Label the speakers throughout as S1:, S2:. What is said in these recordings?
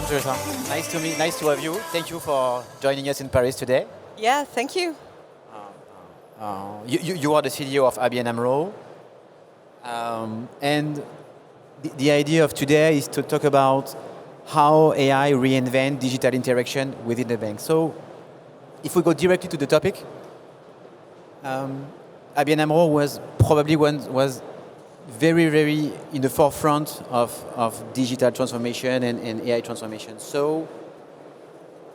S1: Teresa. Nice to have you. Thank you for joining us in Paris today.
S2: Yeah, thank you.
S1: You are the CEO of ABN AMRO. And the idea of today is to talk about how AI reinvent digital interaction within the bank. So if we go directly to the topic, ABN AMRO was probably was very in the forefront of digital transformation and AI transformation. So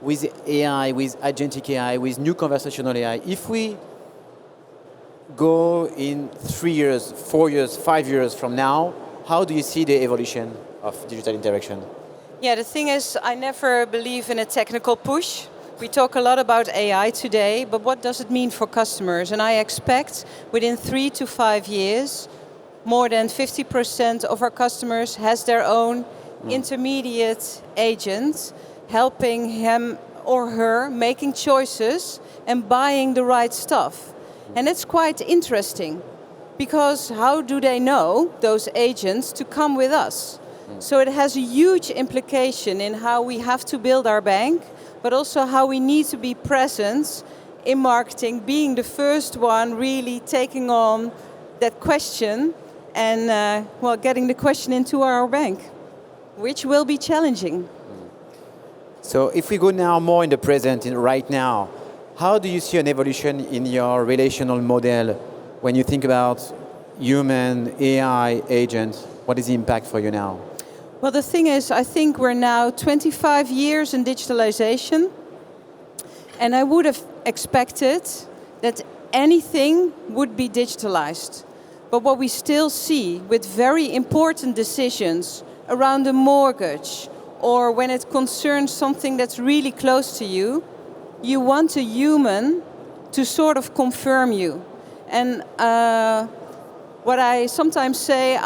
S1: with AI, with agentic AI, with new conversational AI, if we go in 3 years, 4 years, 5 years from now, how do you see the evolution of digital interaction?
S2: Yeah, the thing is, I never believe in a technical push. We talk a lot about AI today, but what does it mean for customers? And I expect within 3 to 5 years, more than 50% of our customers has their own intermediate agent helping him or her making choices and buying the right stuff. And it's quite interesting because how do they know, those agents, to come with us? So it has a huge implication in how we have to build our bank, but also how we need to be present in marketing, being the first one really taking on that question and getting the question into our bank, which will be challenging.
S1: So if we go now more in the present, in right now, how do you see an evolution in your relational model when you think about human AI agents? What is the impact for you now?
S2: Well, the thing is, I think we're now 25 years in digitalization, and I would have expected that anything would be digitalized. But what we still see with very important decisions around a mortgage or when it concerns something that's really close to you, you want a human to sort of confirm you. And what I sometimes say,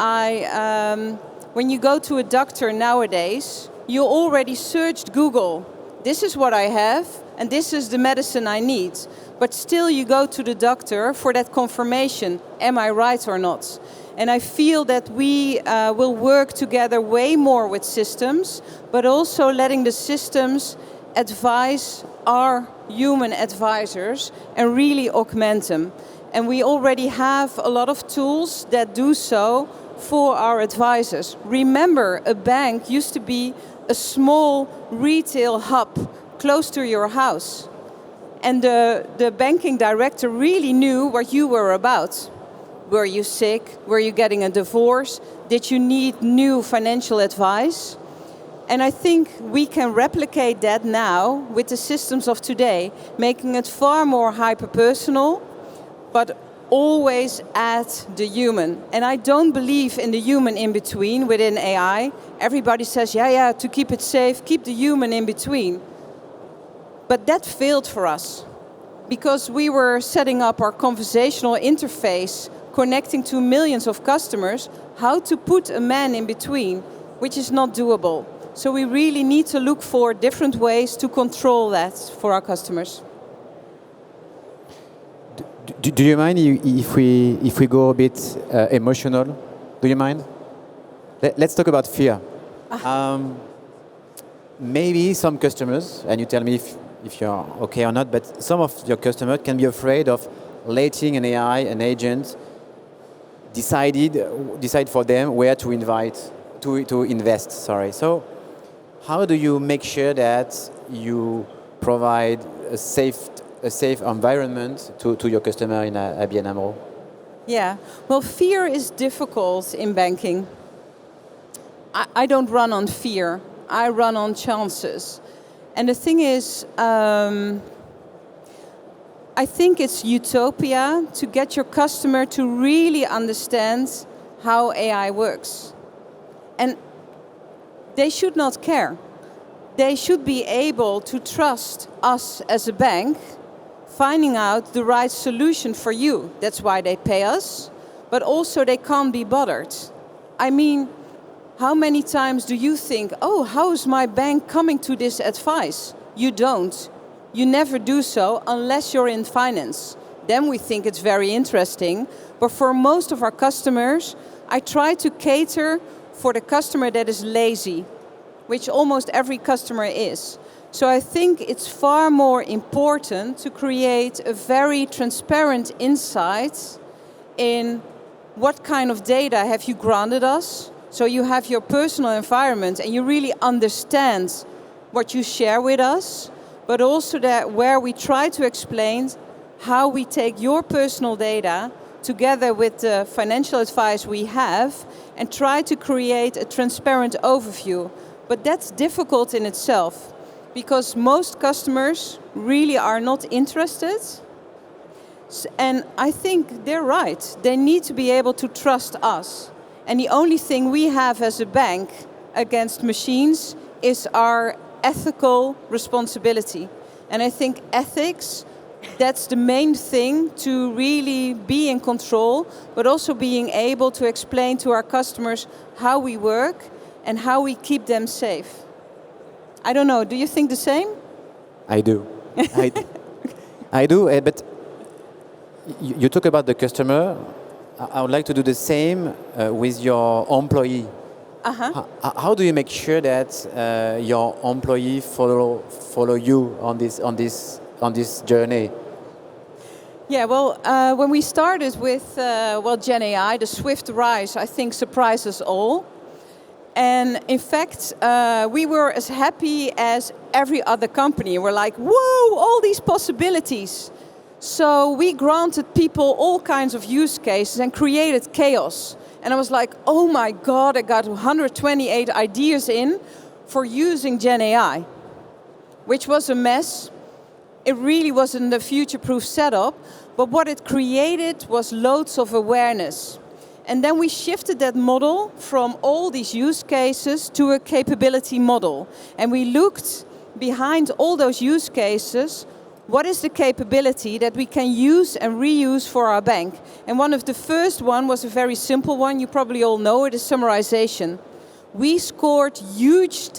S2: when you go to a doctor nowadays, you already searched Google. This is what I have, and this is the medicine I need. But still you go to the doctor for that confirmation, am I right or not? And I feel that we will work together way more with systems, but also letting the systems advise our human advisors and really augment them. And we already have a lot of tools that do so for our advisors. Remember, a bank used to be a small retail hub close to your house. And the banking director really knew what you were about. Were you sick? Were you getting a divorce? Did you need new financial advice? And I think we can replicate that now with the systems of today, making it far more hyper-personal, but always add the human. And I don't believe in the human in between within AI. Everybody says, yeah, to keep it safe, keep the human in between. But that failed for us because we were setting up our conversational interface, connecting to millions of customers, how to put a man in between, which is not doable. So we really need to look for different ways to control that for our customers.
S1: Do you mind if we go a bit emotional? Do you mind? Let's talk about fear. Maybe some customers, and you tell me if you're okay or not, but some of your customers can be afraid of letting an AI, an agent, decide for them where to invest. Sorry. So, how do you make sure that you provide a safe environment to your customer in ABN AMRO?
S2: Yeah, well, fear is difficult in banking. I don't run on fear. I run on chances. And the thing is, I think it's utopia to get your customer to really understand how AI works. And they should not care. They should be able to trust us as a bank, finding out the right solution for you. That's why they pay us. But also they can't be bothered. I mean, how many times do you think, oh, how is my bank coming to this advice? You don't. You never do so unless you're in finance. Then we think it's very interesting. But for most of our customers, I try to cater for the customer that is lazy which almost every customer is. So I think it's far more important to create a very transparent insight in what kind of data have you granted us. So you have your personal environment and you really understand what you share with us, but also that where we try to explain how we take your personal data together with the financial advice we have and try to create a transparent overview. But that's difficult in itself because most customers really are not interested. And I think they're right. They need to be able to trust us. And the only thing we have as a bank against machines is our ethical responsibility. And I think ethics, that's the main thing to really be in control, but also being able to explain to our customers how we work and how we keep them safe. I don't know, do you think the same?
S1: I do. I do, but you talk about the customer. I would like to do the same with your employee. How do you make sure that your employee follow you on this journey?
S2: Yeah, well, when we started with Gen AI, the swift rise, I think, surprised us all. And in fact, we were as happy as every other company. We're like, whoa, all these possibilities. So we granted people all kinds of use cases and created chaos. And I was like, oh my God, I got 128 ideas in for using Gen AI, which was a mess. It really wasn't a future-proof setup, but what it created was loads of awareness. And then we shifted that model from all these use cases to a capability model. And we looked behind all those use cases, what is the capability that we can use and reuse for our bank? And one of the first one was a very simple one, you probably all know it, is summarization. We scored huge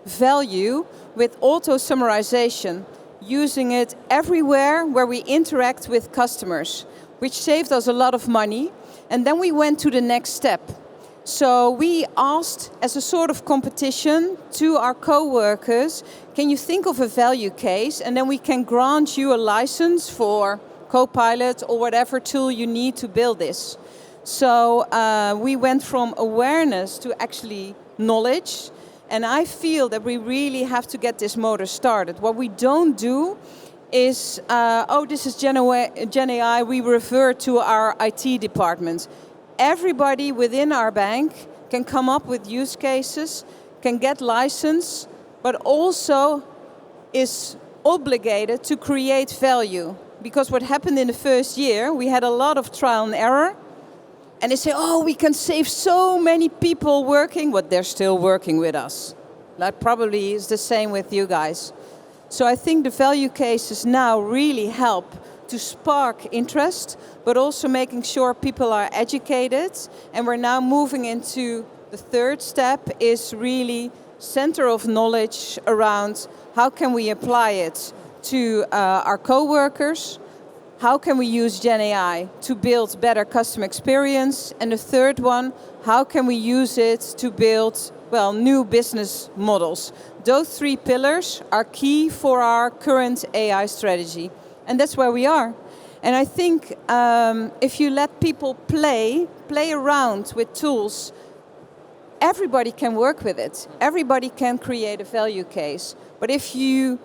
S2: value with auto summarization, using it everywhere where we interact with customers, which saved us a lot of money. And then we went to the next step. So we asked, as a sort of competition to our co-workers, can you think of a value case? And then we can grant you a license for Copilot or whatever tool you need to build this. So we went from awareness to actually knowledge. And I feel that we really have to get this motor started. What we don't do is, this is Gen AI, we refer to our IT department. Everybody within our bank can come up with use cases, can get license, but also is obligated to create value. Because what happened in the first year, we had a lot of trial and error. And they say, oh, we can save so many people working, but they're still working with us. That probably is the same with you guys. So I think the value cases now really help to spark interest, but also making sure people are educated. And we're now moving into the third step, is really center of knowledge around how can we apply it to our co-workers, how can we use Gen AI to build better customer experience, and the third one, how can we use it to build, new business models. Those three pillars are key for our current AI strategy. And that's where we are. And I think if you let people play around with tools, everybody can work with it. Everybody can create a value case. But if you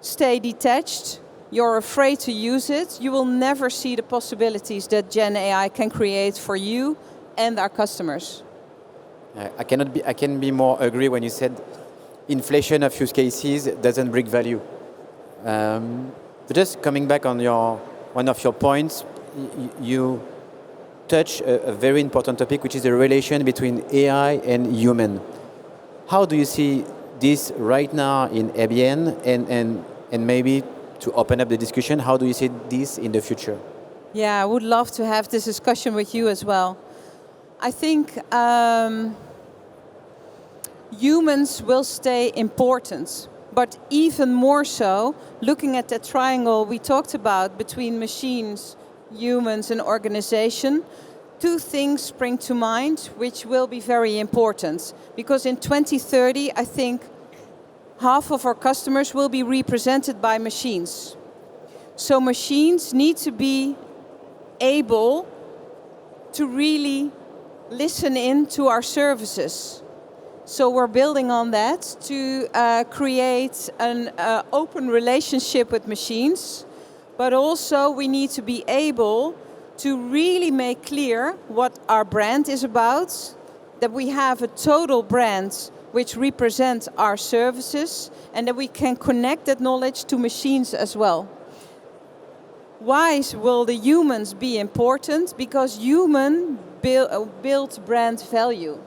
S2: stay detached, you're afraid to use it, you will never see the possibilities that Gen AI can create for you and our customers.
S1: I can be more agree when you said inflation of use cases doesn't bring value. But just coming back on one of your points, you touch a very important topic, which is the relation between AI and human. How do you see this right now in ABN, and maybe to open up the discussion, how do you see this in the future?
S2: Yeah, I would love to have this discussion with you as well. I think humans will stay important, but even more so, looking at that triangle we talked about between machines, humans and organization, two things spring to mind which will be very important. Because in 2030, I think half of our customers will be represented by machines. So machines need to be able to really listen in to our services. So we're building on that to create an open relationship with machines, but also we need to be able to really make clear what our brand is about, that we have a total brand which represents our services, and that we can connect that knowledge to machines as well. Why will the humans be important? Because human build brand value.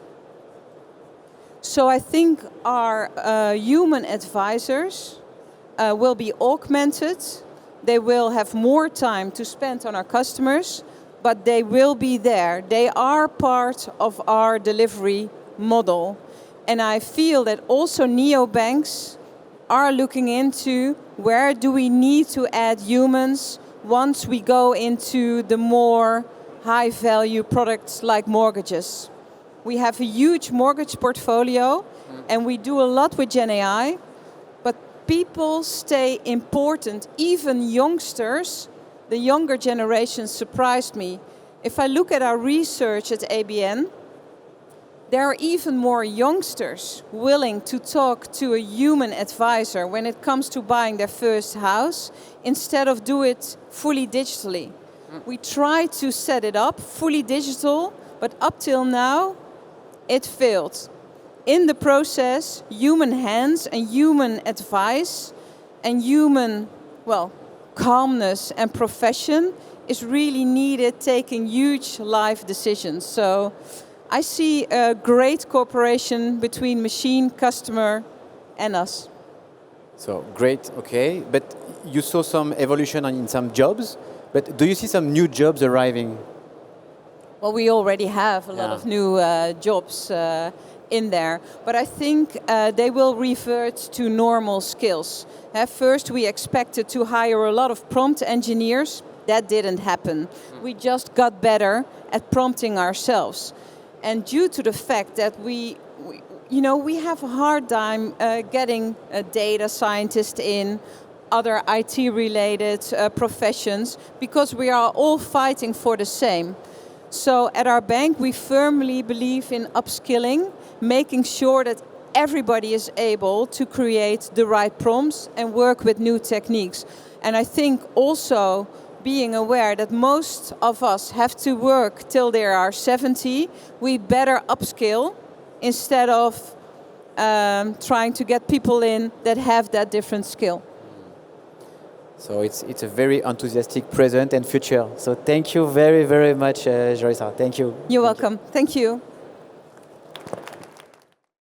S2: So I think our human advisors will be augmented. They will have more time to spend on our customers, but they will be there. They are part of our delivery model. And I feel that also neobanks are looking into where do we need to add humans once we go into the more high-value products like mortgages. We have a huge mortgage portfolio, and we do a lot with Gen AI, but people stay important. Even youngsters, the younger generation surprised me. If I look at our research at ABN, there are even more youngsters willing to talk to a human advisor when it comes to buying their first house, instead of do it fully digitally. We try to set it up fully digital, but up till now, it failed. In the process, human hands and human advice and human, calmness and profession is really needed, taking huge life decisions. So I see a great cooperation between machine, customer, and us.
S1: So great, okay. But you saw some evolution in some jobs, but do you see some new jobs arriving?
S2: Well, we already have a lot of new jobs in there, but I think they will revert to normal skills. At first, we expected to hire a lot of prompt engineers. That didn't happen. We just got better at prompting ourselves. And due to the fact that we have a hard time getting a data scientist in, other IT-related professions, because we are all fighting for the same. So at our bank, we firmly believe in upskilling, making sure that everybody is able to create the right prompts and work with new techniques. And I think also being aware that most of us have to work till they are 70, we better upskill instead of trying to get people in that have that different skill.
S1: So it's a very enthusiastic present and future. So thank you very, very much, Jorisa. Thank you.
S2: You're welcome. Thank you.